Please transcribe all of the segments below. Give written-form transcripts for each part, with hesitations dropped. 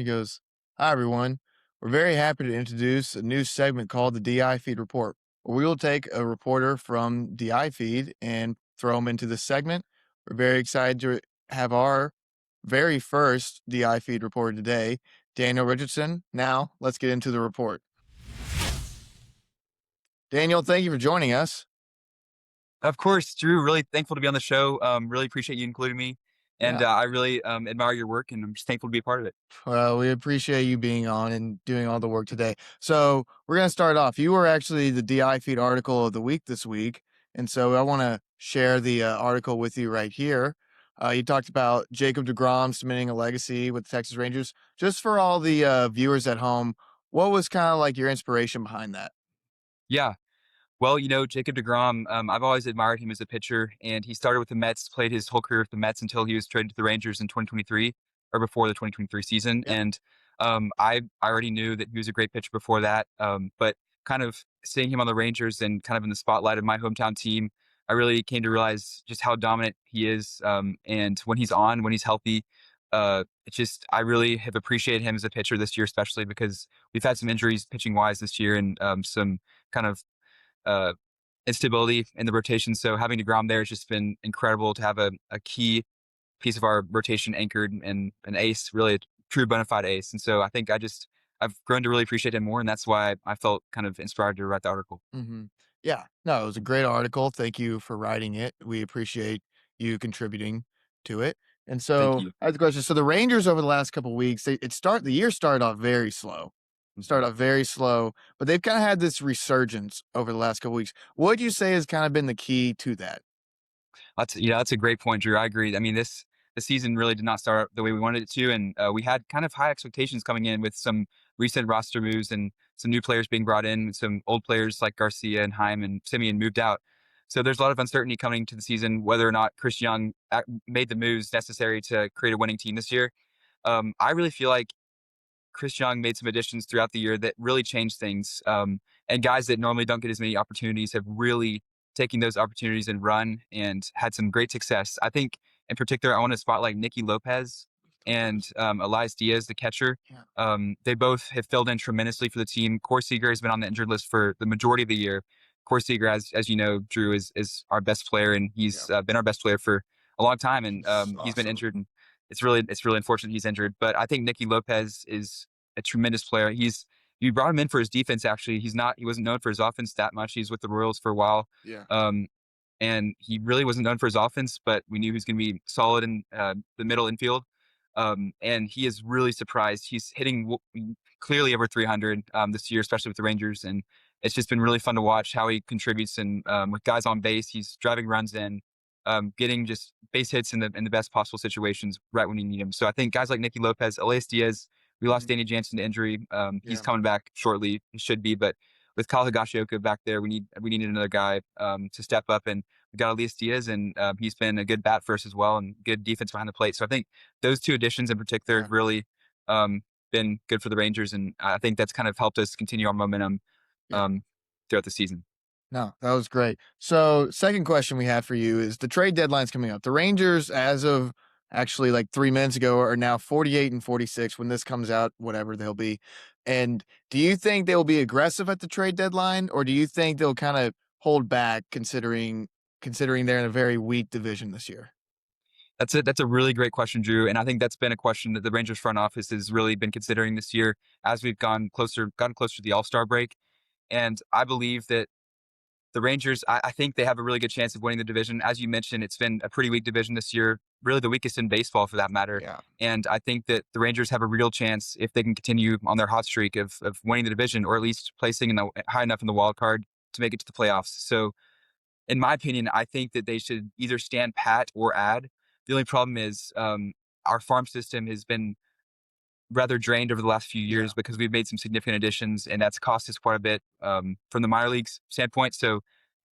He goes, "Hi, everyone. We're very happy to introduce a new segment called the DI Feed Report, where we will take a reporter from DI Feed and throw them into this segment. We're very excited to have our very first DI Feed reporter today, Daniel Richardson. Now, let's get into the report. Daniel, thank you for joining us. Of course, Drew. Really thankful to be on the show. Really appreciate you including me, and Yeah. I really admire your work, and I'm just thankful to be a part of it. Well, we appreciate you being on and doing all the work today. So we're going to start off. You were actually the DI feed article of the week this week. And so I want to share the article with you right here. You talked about Jacob DeGrom cementing a legacy with the Texas Rangers. Just for all the viewers at home, what was kind of like your inspiration behind that? Yeah. Well, Jacob DeGrom. I've always admired him as a pitcher, and he started with the Mets, played his whole career with the Mets until he was traded to the Rangers in 2023, or before the 2023 season. Yeah. And I already knew that he was a great pitcher before that. But kind of seeing him on the Rangers and kind of in the spotlight of my hometown team, I really came to realize just how dominant he is. And when he's on, when he's healthy, it's just I really have appreciated him as a pitcher this year, especially because we've had some injuries pitching wise this year and some kind of uh, instability in the rotation. So having DeGrom there has just been incredible to have a key piece of our rotation anchored and an ace, really a true bona fide ace. And so I think I've grown to really appreciate him more, and that's why I felt kind of inspired to write the article. hmm Yeah. No, it was a great article. Thank you for writing it. We appreciate you contributing to it. And Thank so you. I have a question. So the Rangers over the last couple of weeks, the year started off very slow. Mhm. Started off very slow, but they've kind of had this resurgence over the last couple of weeks. What would you say has kind of been the key to that? That's a great point, Drew. I agree. I mean, the season really did not start the way we wanted it to, and we had kind of high expectations coming in with some recent roster moves and some new players being brought in. Some old players like Garcia and Heim and Simeon moved out. So there's a lot of uncertainty coming to the season whether or not Chris Young made the moves necessary to create a winning team this year. I really feel like Chris Young made some additions throughout the year that really changed things. And guys that normally don't get as many opportunities have really taken those opportunities and run and had some great success. I think, in particular, I want to spotlight Nicky Lopez and Elias Diaz, the catcher. Yeah. They both have filled in tremendously for the team. Corey Seager has been on the injured list for the majority of the year. Corey Seager, as you know, Drew, is our best player, and Yeah. he's been our best player for a long time. And He's he's been awesome. injured, and it's really unfortunate he's injured. But I think Nicky Lopez is a tremendous player. You brought him in for his defense. Actually, he wasn't known for his offense that much. He's with the Royals for a while, Yeah. um, and he really wasn't known for his offense. But we knew he was going to be solid in the middle infield. And he is really surprised. He's hitting clearly over 300 this year, especially with the Rangers, and it's just been really fun to watch how he contributes. And with guys on base, he's driving runs in, getting just base hits in the best possible situations right when you need him. So I think guys like Nicky Lopez, Elias Diaz, we lost Mhm. Danny Jansen to injury. He's Yeah. coming back shortly. He should be, but with Kyle Higashioka back there, we needed another guy to step up, and we got Elias Diaz, and he's been a good bat for us as well, and good defense behind the plate. So I think those two additions in particular Yeah. have really um, been good for the Rangers, and I think that's kind of helped us continue our momentum Yeah. um, throughout the season. No, that was great. So, second question we have for you is the trade deadline's coming up. The Rangers, as of actually like 3 minutes ago, are now 48 and 46 when this comes out, whatever they'll be. And do you think they'll be aggressive at the trade deadline, or do you think they'll kind of hold back considering they're in a very weak division this year? That's a really great question, Drew, and I think that's been a question that the Rangers front office has really been considering this year as we've gotten closer to the All Star break. And I believe that the Rangers, I think they have a really good chance of winning the division. As you mentioned, it's been a pretty weak division this year, really the weakest in baseball for that matter. Yeah. And I think that the Rangers have a real chance if they can continue on their hot streak of winning the division or at least placing high enough in the wild card to make it to the playoffs. So, in my opinion, I think that they should either stand pat or add. The only problem is our farm system has been rather drained over the last few Yeah. years because we've made some significant additions, and that's cost us quite a bit from the minor leagues standpoint. So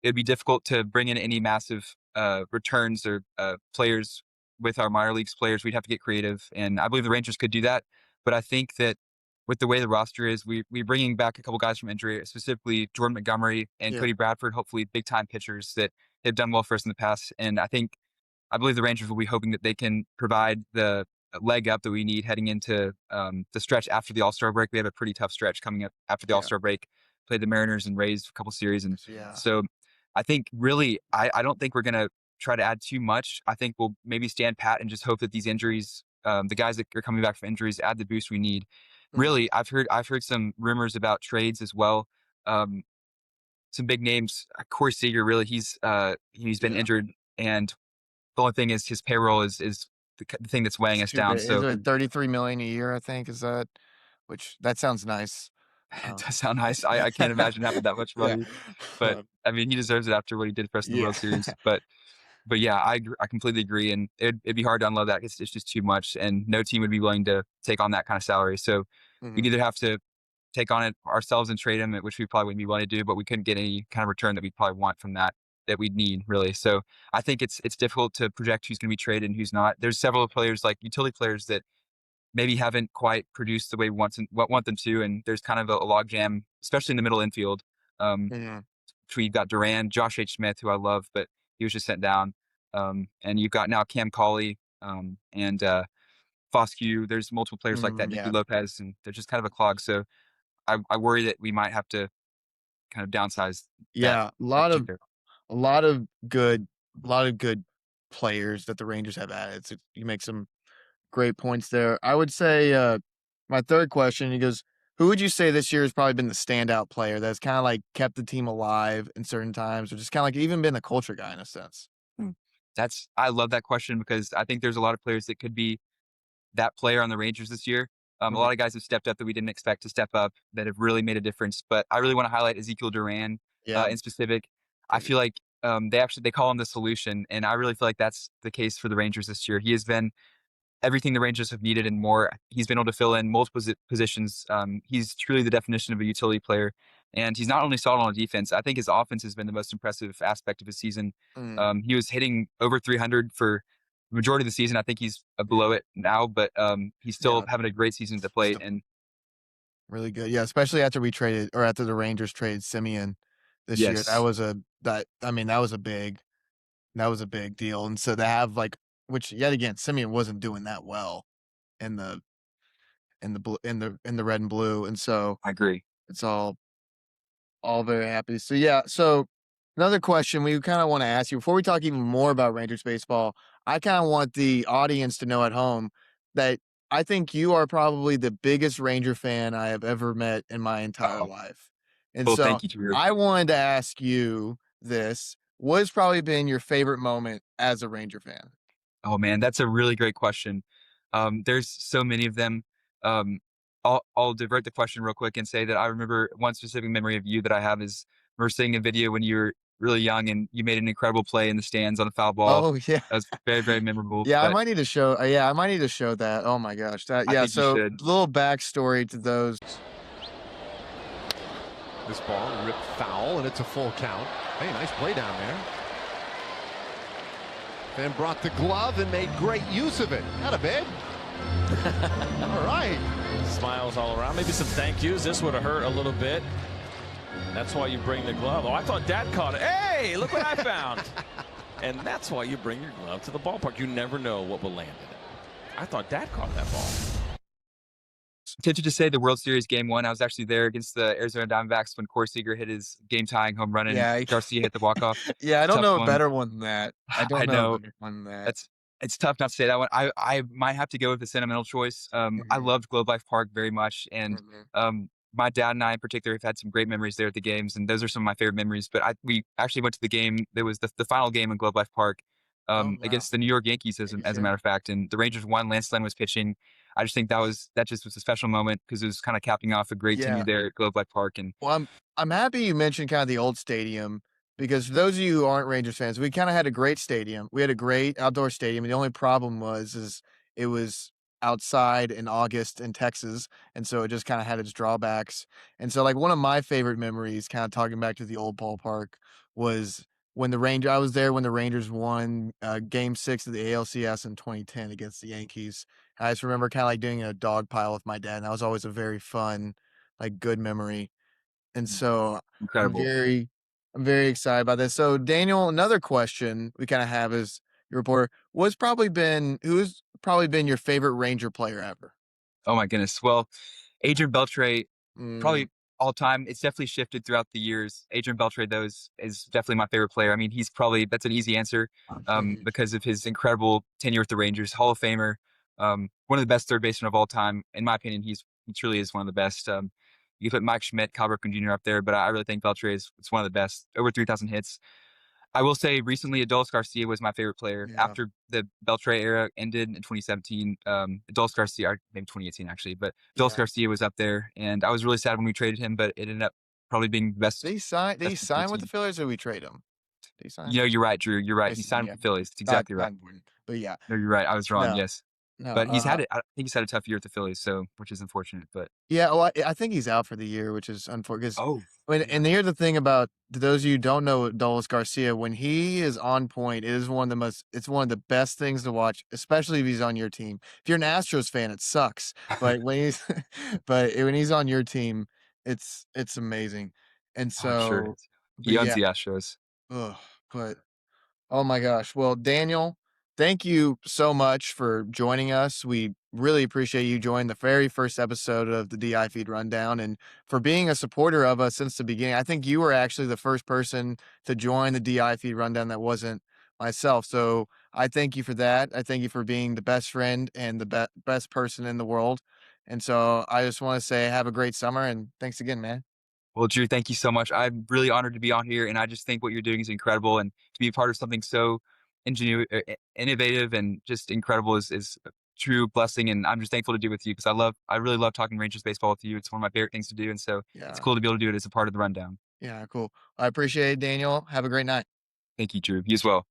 it'd be difficult to bring in any massive returns or players with our minor leagues players. We'd have to get creative, and I believe the Rangers could do that. But I think that with the way the roster is, we're bringing back a couple guys from injury, specifically Jordan Montgomery and Yeah. Cody Bradford, hopefully big time pitchers that have done well for us in the past. And I believe the Rangers will be hoping that they can provide leg up that we need heading into the stretch after the All-Star break. We have a pretty tough stretch coming up after the Yeah. All-Star break. Played the Mariners and Rays a couple series, and Yeah. so I think really I don't think we're gonna try to add too much. I think we'll maybe stand pat and just hope that these injuries, the guys that are coming back from injuries, add the boost we need. Mhm. Really, I've heard some rumors about trades as well. Um, some big names, Corey Seager. Really, he's been Yeah. injured, and the only thing is his payroll is the thing that's weighing It's us too down. big. Is So it 33 million a year, I think, is that which that sounds nice. it Um, does sound nice. I can't imagine having that much yeah. money, but I mean, he deserves it after what he did for us in the Yeah. World Series. But yeah, I completely agree, and it'd be hard to unload that. It's just too much, and no team would be willing to take on that kind of salary. So we'd Mhm. either have to take on it ourselves and trade him, which we probably wouldn't be willing to do, but we couldn't get any kind of return that we'd probably want from that we'd need really. So I think it's difficult to project who's going to be traded and who's not. There's several players like utility players that maybe haven't quite produced the way we want them to, and there's kind of a logjam, especially in the middle infield. Um, Mhm. between you've got Duran, Josh H. Smith, who I love, but he was just sent down. And you've got now Cam Cauley and Foscue. There's multiple players like that, Mhm. Nicky Yeah. Lopez, and they're just kind of a clog. So I worry that we might have to kind of downsize that Yeah. that particular. A lot of good a lot of good players that the Rangers have added. So you make some great points there. I would say, my third question, he goes, "Who would you say this year has probably been the standout player that's kinda, like, kept the team alive in certain times or just kinda, like, even been a culture guy in a sense?" Mm. I love that question because I think there's a lot of players that could be that player on the Rangers this year. A Mhm. lot of guys have stepped up that we didn't expect to step up that have really made a difference. But I really want to highlight Ezekiel Duran Yeah, in specific. I pretty feel like they call him the solution, and I really feel like that's the case for the Rangers this year. He has been everything the Rangers have needed and more. He's been able to fill in multiple positions. He's truly the definition of a utility player, and he's not only solid on defense. I think his offense has been the most impressive aspect of his season. mhm, He was hitting over 300 for the majority of the season. I think he's below yeah, it now, but he's still yeah, having a great season at the just plate. a And really good yeah, especially after we traded or after the Rangers traded Simeon this year. yes, That I mean, that was a big deal, and so to have, like which yet again, Simeon wasn't doing that well in the in the red and blue, and so I agree. it's all very happy. So yeah, so another question we kind of want to ask you before we talk even more about Rangers baseball, I kind of want the audience to know at home that I think you are probably the biggest Ranger fan I have ever met in my entire Oh, life. And well, so thank you, Drew. I wanted to ask you this. What has probably been your favorite moment as a Ranger fan? Oh man, that's a really great question. There's so many of them. Um, I'll divert the question real quick and say that I remember one specific memory of you that I have is we're seeing a video when you were really young and you made an incredible play in the stands on a foul ball. Oh yeah. That was very, very memorable. Yeah, I But might need to show yeah, I might need to show that. Oh my gosh. That I yeah, think you so should. little backstory to those. This ball ripped foul, and it's a full count. Hey, nice play down there. Then brought the glove and made great use of it. Not a bid. All right. Smiles all around. Maybe some thank yous. This would have hurt a little bit. That's why you bring the glove. Oh, I thought Dad caught it. Hey, look what I found. And that's why you bring your glove to the ballpark. You never know what will land in it. I thought Dad caught that ball. Tempted to say the World Series game one. I was actually there against the Arizona Diamondbacks when Corey Seager hit his game tying home run and Yeah, Garcia hit the walk off. yeah, I don't Tough know a one. better one than that. I don't I know a know. better one than that. That's it's tough not to say that one. I might have to go with the sentimental choice. I Mhm, loved Globe Life Park very much, and mhm. my dad and I in particular have had some great memories there at the games, and those are some of my favorite memories. But we actually went to the game. There was the final game in Globe Life Park Oh, wow. against the New York Yankees, as a Yeah. matter of fact, and the Rangers won. Lance Lynn was pitching. I just think that just was a special moment because it was kind of capping off a great tenure Yeah. there at Globe Life Park, and Well, I'm happy you mentioned kinda the old stadium because for those of you who aren't Rangers fans, we kinda had a great stadium. We had a great outdoor stadium, and the only problem is it was outside in August in Texas, and so it just kinda had its drawbacks. And so, like, one of my favorite memories, kinda talking back to the old ballpark, was when I was there when the Rangers won, game 6 of the ALCS in 2010 against the Yankees. I just remember kinda, like, doing a dog pile with my dad, and that was always a very fun, like, good memory. And so I'm incredible. very I'm very excited about this. So Daniel, another question we kinda have is your reporter, who's probably been your favorite Ranger player ever? Oh my goodness. Well, Adrian Beltre, Mm, probably all time. It's definitely shifted throughout the years. Adrian Beltre, though, is definitely my favorite player. I mean, he's probably that's an easy answer mhm. because of his incredible tenure with the Rangers, Hall of Famer, one of the best third basemen of all time. In my opinion, he truly is one of the best. You can put Mike Schmidt, Cal Ripken Jr. up there, but I really think Beltre is one of the best. Over 3,000 hits. I will say recently, Adolis Garcia was my favorite player. Yeah, After the Beltre era ended in 2017, Adolis Garcia, or maybe 2018 actually, but Adolis yeah. Garcia was up there, and I was really sad when we traded him, but it ended up probably being the Did best he sign did he best piece of the sign with the team. Phillies or we trade him? Did he sign? You know, you're right, Drew. You're right. I He see, signed with yeah, the Phillies. That's not exactly right. not important, but yeah. No, you're right. I was wrong. No, Yes, no, but I think he's had a tough year with the Phillies, so which is unfortunate. But yeah, well, I think he's out for the year, which is unfortunate. Because oh, when yeah, and here's the thing about to those of you who don't know Adolis Garcia, when he is on point, it is it's one of the best things to watch, especially if he's on your team. If you're an Astros fan, it sucks, but when he's but when he's on your team, it's amazing. And oh, I'm sure. so but He owns yeah, the Astros. ugh, but oh my gosh. Well, Daniel, thank you so much for joining us. We really appreciate you joining the very first episode of the DI Feed Rundown and for being a supporter of us since the beginning. I think you were actually the first person to join the DI Feed Rundown that wasn't myself. So I thank you for that. I thank you for being the best friend and the best person in the world. And so I just want to say have a great summer and thanks again, man. Well, Drew, thank you so much. I'm really honored to be on here, and I just think what you're doing is incredible. And to be a part of something so innovative and just incredible is a true blessing. And I'm just thankful to do it with you because I really love talking Rangers baseball with you. It's one of my favorite things to do, and so it's Yeah. cool to be able to do it as a part of the rundown. Yeah. Cool. I appreciate it, Daniel. Have a great night. Thank you, Drew. You as well.